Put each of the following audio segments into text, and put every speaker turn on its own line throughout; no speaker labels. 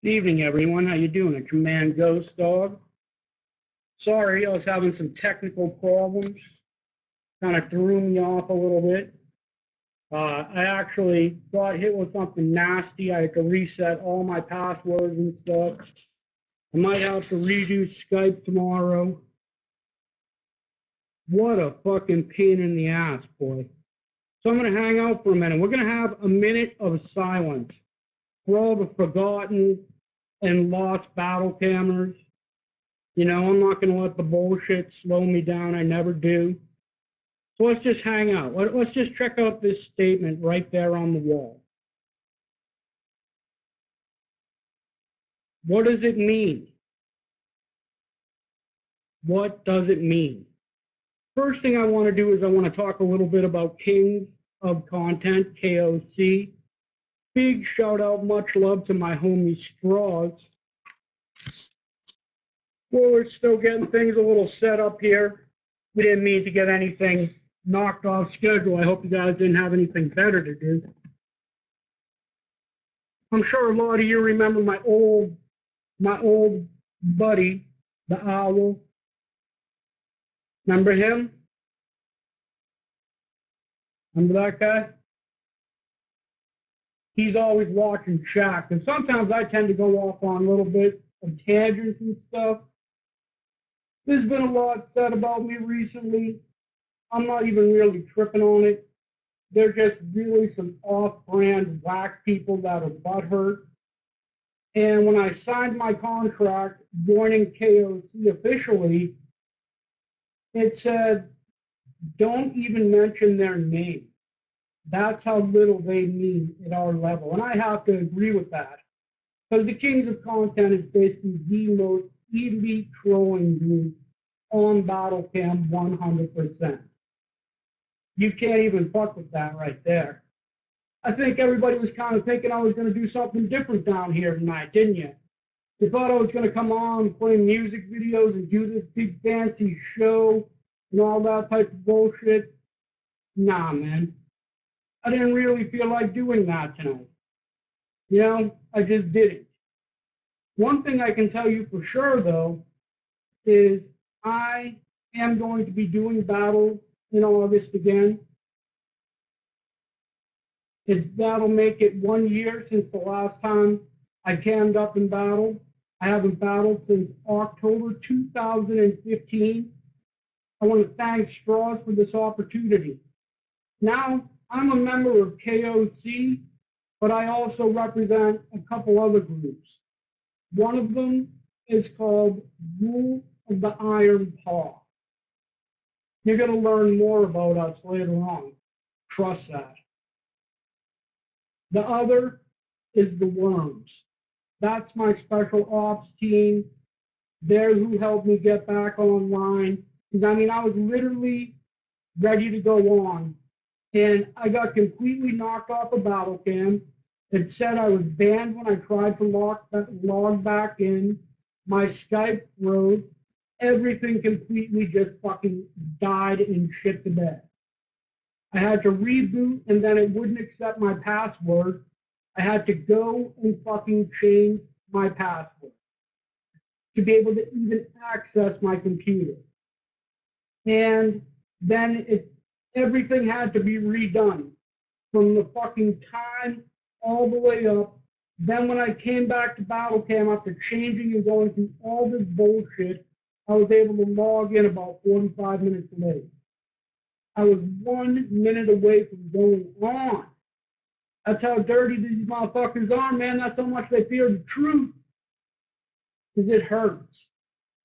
Good evening, everyone. How you doing? It's your man, GhostDog. Sorry, I was having some technical problems. Kind of threw me off a little bit. I actually got hit with something nasty. I had to reset all my passwords and stuff. I might have to redo Skype tomorrow. What a fucking pain in the ass, boy. So I'm going to hang out for a minute. We're going to have a minute of silence for all the forgotten and lost battle cameras. You know, I'm not going to let the bullshit slow me down. I never do. So let's just hang out. Let's just check out this statement right there on the wall. What does it mean? What does it mean? First thing I want to do is I want to talk a little bit about Kings of Content, KOC. Big shout out, much love to my homie Straws. Well, we're still getting things a little set up here. We didn't mean to get anything knocked off schedule. I hope you guys didn't have anything better to do. I'm sure a lot of you remember my old buddy, the Owl. Remember him? Remember that guy? He's always watching Shaq, and sometimes I tend to go off on a little bit of tangents and stuff. There's been a lot said about me recently. I'm not even really tripping on it. They're just really some off-brand whack people that are butthurt. And when I signed my contract joining KOC officially, it said, don't even mention their name. That's how little they mean at our level. And I have to agree with that. Because the Kings of Content is basically the most elite trolling group on Battlecam 100%. You can't even fuck with that right there. I think everybody was kind of thinking I was going to do something different down here tonight, didn't you? You thought I was going to come on, play music videos, and do this big fancy show and all that type of bullshit. Nah, man. I didn't really feel like doing that tonight. You know, I just didn't. One thing I can tell you for sure, though, is I am going to be doing battles in August again. That'll make it 1 year since the last time I cammed up and battled. I haven't battled since October 2015. I want to thank Straws for this opportunity. Now, I'm a member of KOC, but I also represent a couple other groups. One of them is called Rule of the Iron Paw. You're going to learn more about us later on. Trust that. The other is the Worms. That's my special ops team. They're who helped me get back online. Because, I mean, I was literally ready to go on. And I got completely knocked off of Battlecam. It said I was banned when I tried to log back in. My Skype froze. Everything completely just fucking died and shit the bed. I had to reboot, and then it wouldn't accept my password. I had to go and fucking change my password to be able to even access my computer. And then everything had to be redone from the fucking time all the way up. Then when I came back to Battlecam after changing and going through all this bullshit, I was able to log in about 45 minutes late. I was 1 minute away from going on. That's how dirty these motherfuckers are, man. That's how much they fear the truth. Because it hurts.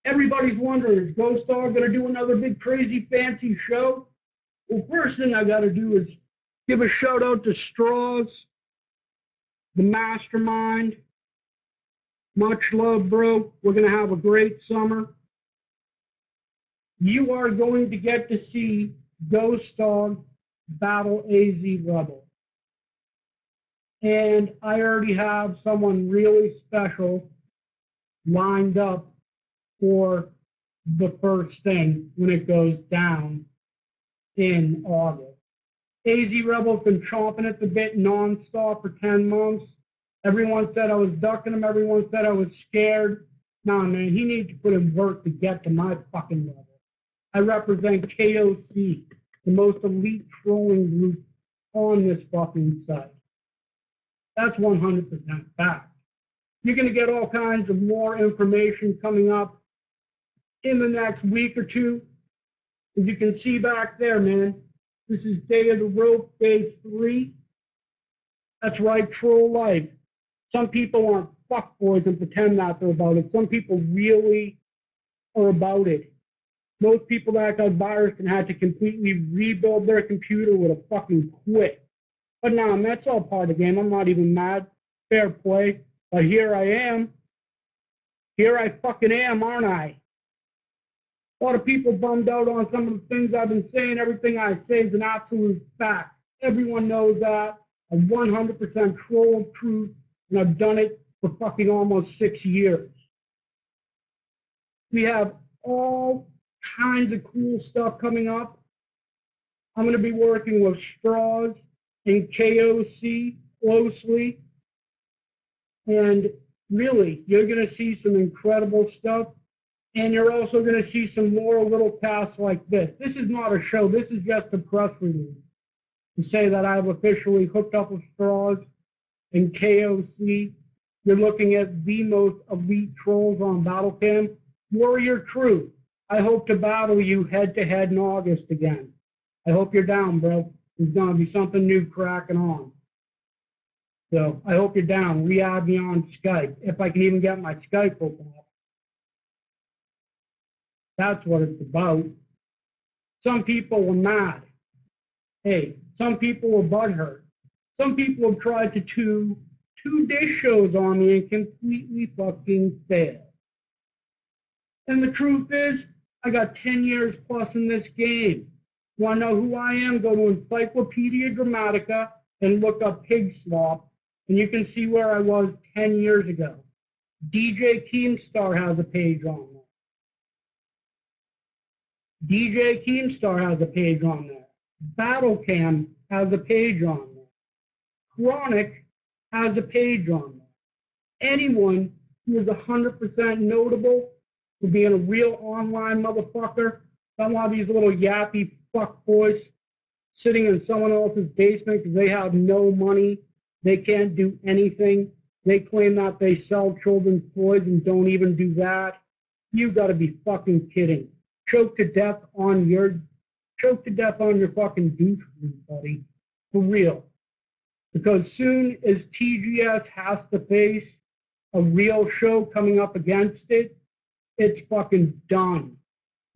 Everybody's wondering, is GhostDog going to do another big crazy fancy show? Well, first thing I got to do is give a shout out to Straws, the mastermind. Much love, bro. We're going to have a great summer. You are going to get to see GhostDog battle AZ Rebel. And I already have someone really special lined up for the first thing when it goes down in August. AZ Rebel's been chomping at the bit nonstop for 10 months. Everyone said I was ducking him. Everyone said I was scared. Nah, man, he needs to put in work to get to my fucking level. I represent KOC, the most elite trolling group on this fucking site. That's 100% fact. You're going to get all kinds of more information coming up in the next week or two. As you can see back there, man, this is Day of the Rope, Day 3. That's right, troll life. Some people aren't fuckboys and pretend that they're about it. Some people really are about it. Most people that got virus and had to completely rebuild their computer with a fucking quit. But nah, that's all part of the game. I'm not even mad. Fair play. But here I am. Here I fucking am, aren't I? A lot of people bummed out on some of the things I've been saying. Everything I say is an absolute fact. Everyone knows that. I'm 100% troll of truth, and I've done it for fucking almost 6 years. We have all kinds of cool stuff coming up. I'm going to be working with Straws and KOC closely. And really, you're going to see some incredible stuff. And you're also going to see some more little casts like this. This is not a show. This is just a press release to say that I've officially hooked up with Straws and KOC. You're looking at the most elite trolls on Battlecam. Warrior Truth, I hope to battle you head-to-head in August again. I hope you're down, bro. There's going to be something new cracking on. So I hope you're down. Re-add me on Skype, if I can even get my Skype open up. That's what it's about. Some people were mad. Hey, some people were butthurt. Some people have tried to do two dish shows on me and completely fucking failed. And the truth is, I got 10 years plus in this game. Want to know who I am? Go to Encyclopedia Dramatica and look up Pig Slop, and you can see where I was 10 years ago. DJ Keemstar has a page on there. DJ Keemstar has a page on there. Battlecam has a page on there. Chronic has a page on there. Anyone who is 100% notable for being a real online motherfucker, not one of these little yappy fuckboys sitting in someone else's basement because they have no money, they can't do anything, they claim that they sell children's toys and don't even do that. You gotta be fucking kidding. Choke to death on your fucking douche, buddy. For real. Because soon as TGS has to face a real show coming up against it, it's fucking done.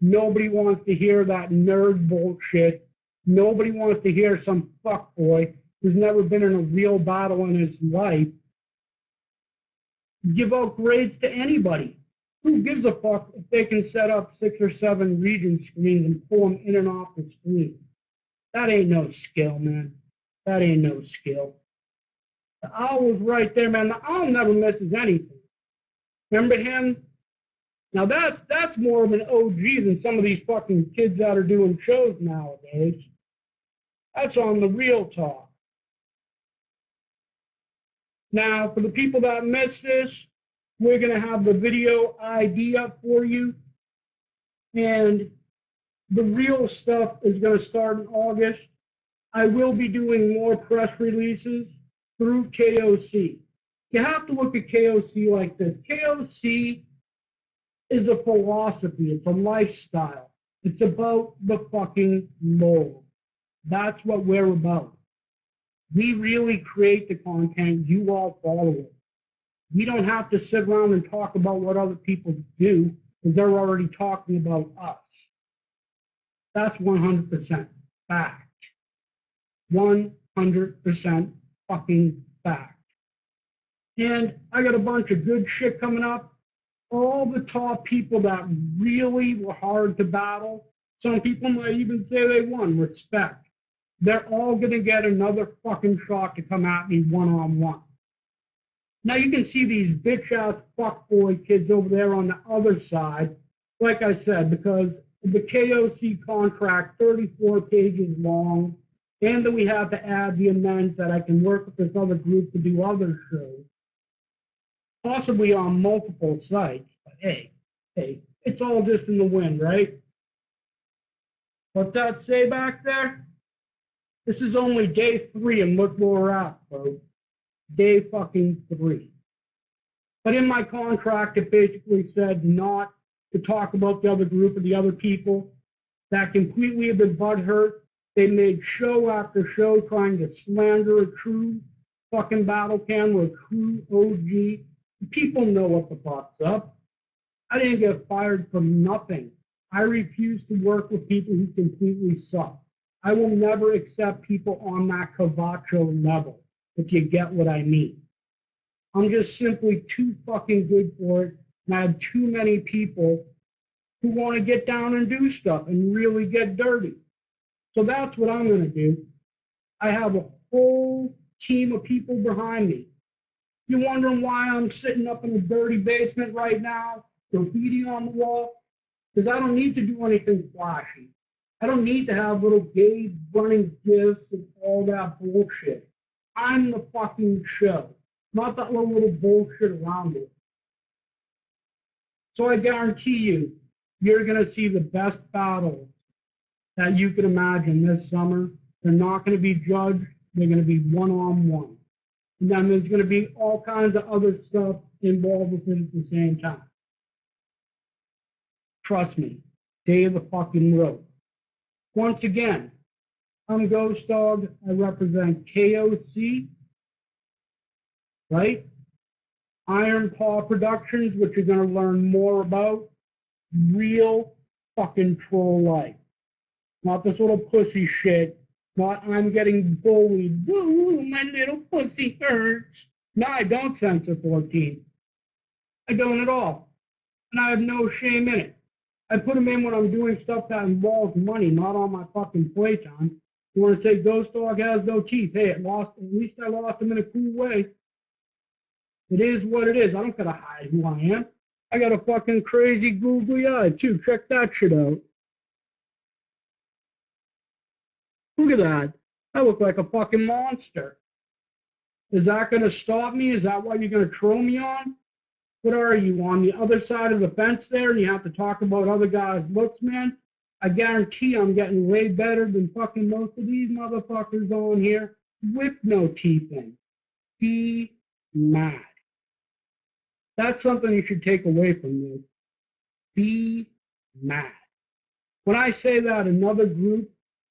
Nobody wants to hear that nerd bullshit. Nobody wants to hear some fuckboy who's never been in a real battle in his life give out grades to anybody. Who gives a fuck if they can set up 6 or 7 region screens and pull them in and off the screen? That ain't no skill, man. That ain't no skill. The owl was right there, man. The owl never misses anything. Remember him? Now that's more of an OG than some of these fucking kids that are doing shows nowadays. That's on the real talk. Now, for the people that missed this, we're going to have the video ID up for you. And the real stuff is going to start in August. I will be doing more press releases through KOC. You have to look at KOC like this. KOC is a philosophy. It's a lifestyle. It's about the fucking Lord. That's what we're about. We really create the content. You all follow it. We don't have to sit around and talk about what other people do because they're already talking about us. That's 100% fact. 100% fucking fact. And I got a bunch of good shit coming up. All the top people that really were hard to battle, some people might even say they won, respect. They're all going to get another fucking shot to come at me one-on-one. Now you can see these bitch-ass fuckboy kids over there on the other side, like I said, because the KOC contract, 34 pages long, and that we have to add the amendment that I can work with this other group to do other shows. possibly on multiple sites. But hey, it's all just in the wind, right? What's that say back there? This is only day 3, and look where we're at, folks. Day fucking 3. But in my contract, it basically said not to talk about the other group or the other people that completely have been butthurt. They made show after show trying to slander a true fucking battle cam or a true OG. People know what the fuck's up. I didn't get fired from nothing. I refuse to work with people who completely suck. I will never accept people on that Cavacho level, if you get what I mean. I'm just simply too fucking good for it, and I have too many people who want to get down and do stuff and really get dirty. So that's what I'm going to do. I have a whole team of people behind me. You're wondering why I'm sitting up in a dirty basement right now, graffiti on the wall? Because I don't need to do anything flashy. I don't need to have little gay running gifs and all that bullshit. I'm the fucking show, not that little bullshit around it. So I guarantee you, you're going to see the best battles that you can imagine this summer. They're not going to be judged. They're going to be one-on-one. And then there's going to be all kinds of other stuff involved with it at the same time. Trust me, day of the fucking road. Once again, I'm GhostDog. I represent KOC, right? Iron Paw Productions, which you're going to learn more about. Real fucking troll life. Not this little pussy shit. Not I'm getting bullied. Woo, my little pussy hurts. No, I don't censor 14. I don't at all. And I have no shame in it. I put them in when I'm doing stuff that involves money, not on my fucking playtime. You want to say GhostDog has no teeth? Hey, at least I lost them in a cool way. It is what it is. I don't gotta hide who I am. I got a fucking crazy googly eye too. Check that shit out. Look at that. I look like a fucking monster. Is that gonna stop me? Is that why you're gonna troll me on? What are you, on the other side of the fence there, and you have to talk about other guys' looks, man? I guarantee I'm getting way better than fucking most of these motherfuckers on here with no teeth in. Be mad. That's something you should take away from this. Be mad. When I say that another group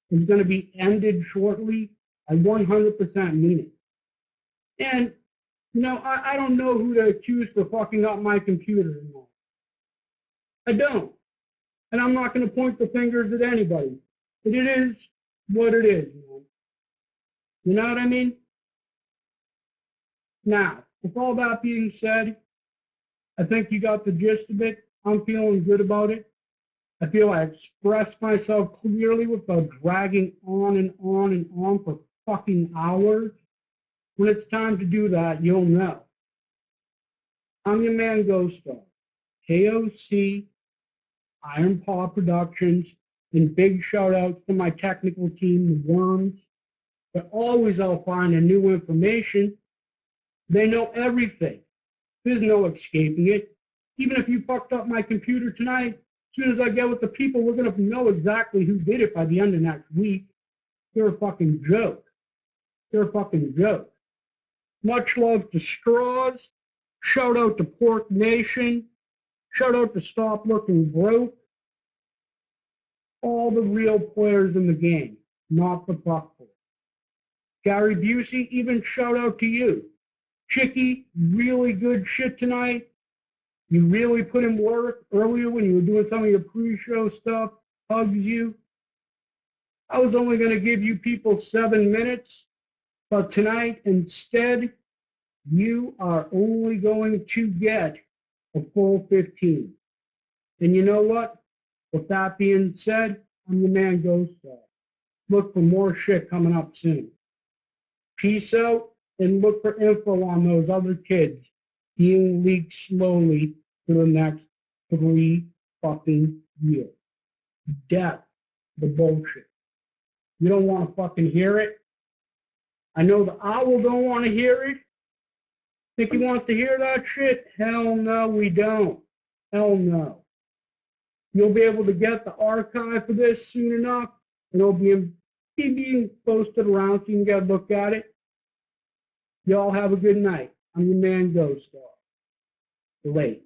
is going to be ended shortly, I 100% mean it. And you know, I don't know who to accuse for fucking up my computer anymore. I don't. And I'm not going to point the fingers at anybody. But it is what it is, man. You know what I mean? Now, with all that being said, I think you got the gist of it. I'm feeling good about it. I feel I expressed myself clearly without dragging on and on and on for fucking hours. When it's time to do that, you'll know. I'm your man, GhostDog. KOC, Iron Paw Productions, and big shout outs to my technical team, the Worms. But always I'll find a new information. They know everything. There's no escaping it. Even if you fucked up my computer tonight, as soon as I get with the people, we're going to know exactly who did it by the end of next week. They're a fucking joke. They're a fucking joke. Much love to Straws. Shout out to Pork Nation. Shout out to Stop Looking Broke. All the real players in the game, not the buckboard. Gary Busey, even shout out to you. Chicky, really good shit tonight. You really put in work earlier when you were doing some of your pre-show stuff. Hugs you. I was only going to give you people 7 minutes. But tonight, instead, you are only going to get a full 15. And you know what? With that being said, I'm the man GhostDog. Look for more shit coming up soon. Peace out, and look for info on those other kids being leaked slowly for the next 3 fucking years. Death, the bullshit. You don't want to fucking hear it? I know the owl don't want to hear it. Think he wants to hear that shit? Hell no, we don't. Hell no. You'll be able to get the archive for this soon enough, and it'll be being posted around so you can get a look at it. Y'all have a good night. I'm your man, GhostDog. Late.